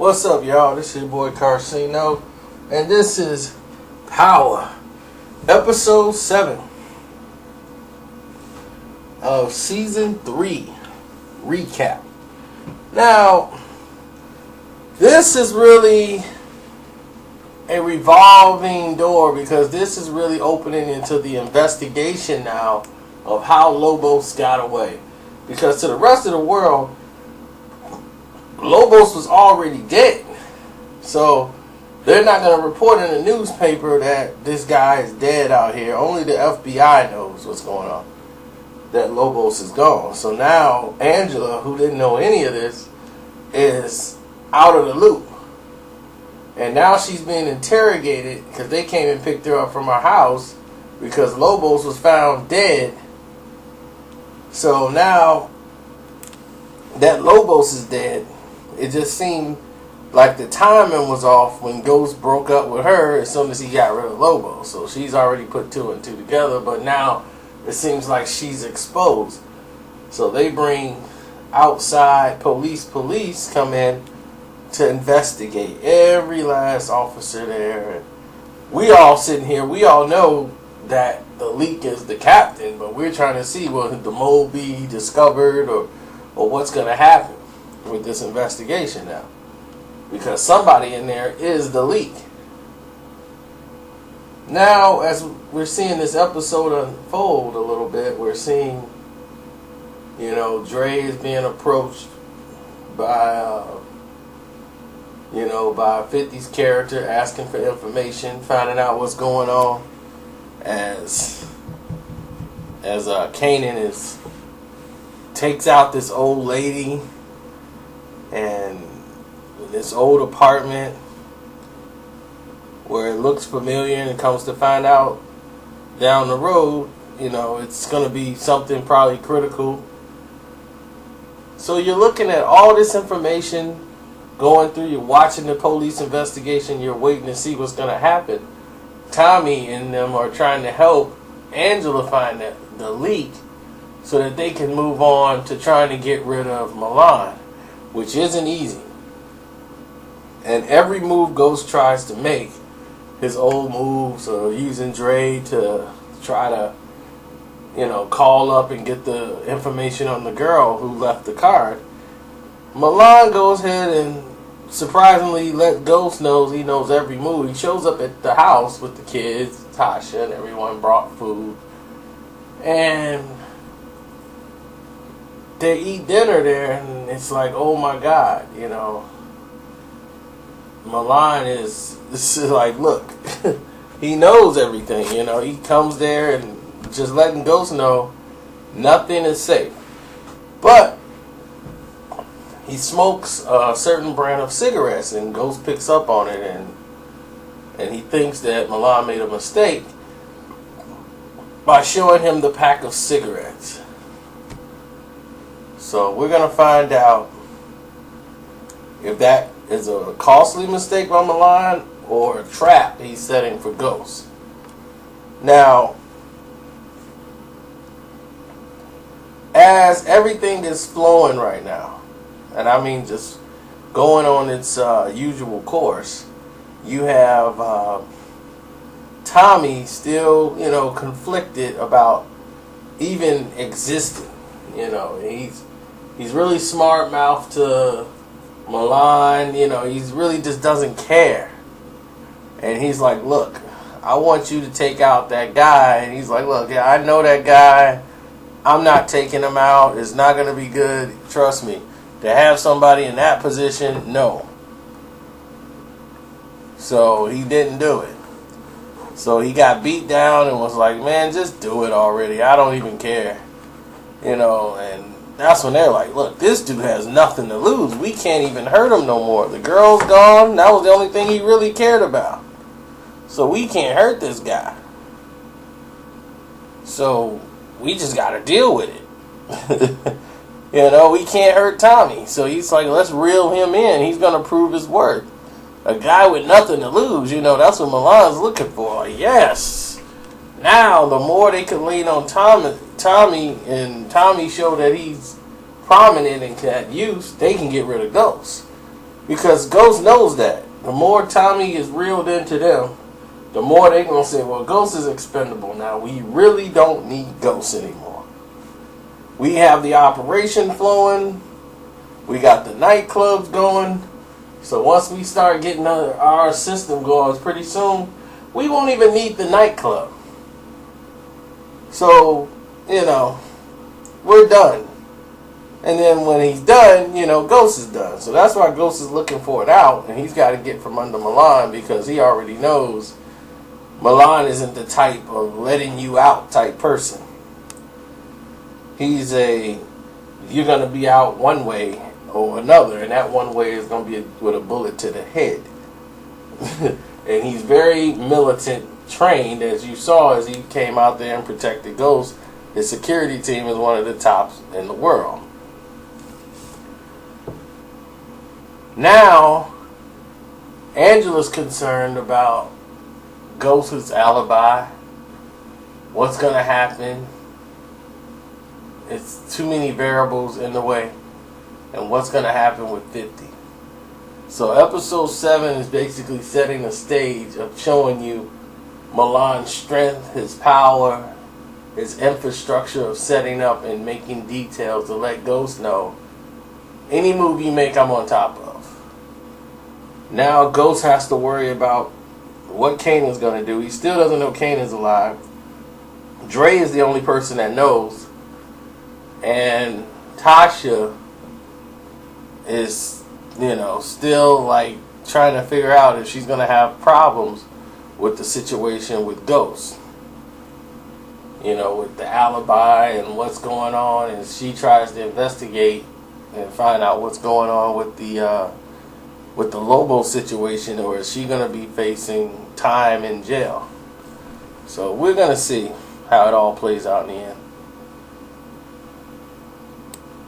What's up, y'all? This is your boy Karceno, and this is Power, episode 7 of season 3 recap. Now, this is really a revolving door because this is really opening into the investigation now of how Lobos got away. Because to the rest of the world, Lobos was already dead. So they're not going to report in the newspaper that this guy is dead out here. Only the FBI knows what's going on, that Lobos is gone. So now Angela, who didn't know any of this, is out of the loop. And now she's being interrogated because they came and picked her up from her house because Lobos was found dead. So now that Lobos is dead, it just seemed like the timing was off when Ghost broke up with her as soon as he got rid of Lobos. So she's already put 2 and 2 together, but now it seems like she's exposed. So they bring outside police come in to investigate. Every last officer there. And we all sitting here, we all know that the leak is the captain, but we're trying to see will the mole be discovered or what's going to happen with this investigation now, because somebody in there is the leak. Now, as we're seeing this episode unfold a little bit, we're seeing, Dre is being approached by, by 50's character, asking for information, finding out what's going on, as Kanan takes out this old lady and this old apartment where it looks familiar, and comes to find out down the road, it's going to be something probably critical. So you're looking at all this information going through, you're watching the police investigation, you're waiting to see what's going to happen. Tommy and them are trying to help Angela find the leak so that they can move on to trying to get rid of Milan, which isn't easy. And every move Ghost tries to make, his old moves, or using Dre to try to, call up and get the information on the girl who left the card, Milan goes ahead and surprisingly let Ghost knows he knows every move. He shows up at the house with the kids, Tasha, and everyone brought food. And they eat dinner there, and it's like, oh my God, Milan is like, look, he knows everything, he comes there and just letting Ghost know nothing is safe. But he smokes a certain brand of cigarettes, and Ghost picks up on it, and he thinks that Milan made a mistake by showing him the pack of cigarettes. So we're going to find out if that is a costly mistake by Milan or a trap he's setting for Ghost. Now, as everything is flowing right now, and I mean just going on its usual course, you have Tommy still, conflicted about even existing. He's really smart mouthed to Milan, he's really just doesn't care. And he's like, look, I want you to take out that guy. And he's like, look, yeah, I know that guy. I'm not taking him out. It's not going to be good. Trust me. To have somebody in that position, no. So he didn't do it. So he got beat down and was like, man, just do it already. I don't even care. And that's when they're like, look, this dude has nothing to lose. We can't even hurt him no more. The girl's gone. That was the only thing he really cared about. So we can't hurt this guy. So we just got to deal with it. We can't hurt Tommy. So he's like, let's reel him in. He's going to prove his worth. A guy with nothing to lose, that's what Milan's looking for. Yes. Now, the more they can lean on Tommy, and Tommy show that he's prominent and can use, they can get rid of Ghost. Because Ghost knows that. The more Tommy is reeled into them, the more they going to say, well, Ghost is expendable now. We really don't need Ghost anymore. We have the operation flowing. We got the nightclubs going. So once we start getting our system going pretty soon, we won't even need the nightclub. So, we're done. And then when he's done, Ghost is done. So that's why Ghost is looking for it out. And he's got to get from under Milan because he already knows Milan isn't the type of letting you out type person. He's you're going to be out one way or another. And that one way is going to be with a bullet to the head. And he's very militant trained, as you saw as he came out there and protected Ghost. His security team is one of the tops in the world. Now, Angela's concerned about Ghost's alibi. What's going to happen? It's too many variables in the way. And what's going to happen with 50? So episode 7 is basically setting the stage of showing you Milan's strength, his power, his infrastructure of setting up and making details to let Ghost know any move you make, I'm on top of. Now Ghost has to worry about what Kanan's going to do. He still doesn't know Kanan's alive. Dre is the only person that knows. And Tasha is, still like trying to figure out if she's going to have problems with the situation with Ghost. With the alibi and what's going on, and she tries to investigate and find out what's going on with the Lobos situation, or is she going to be facing time in jail? So we're going to see how it all plays out in the end.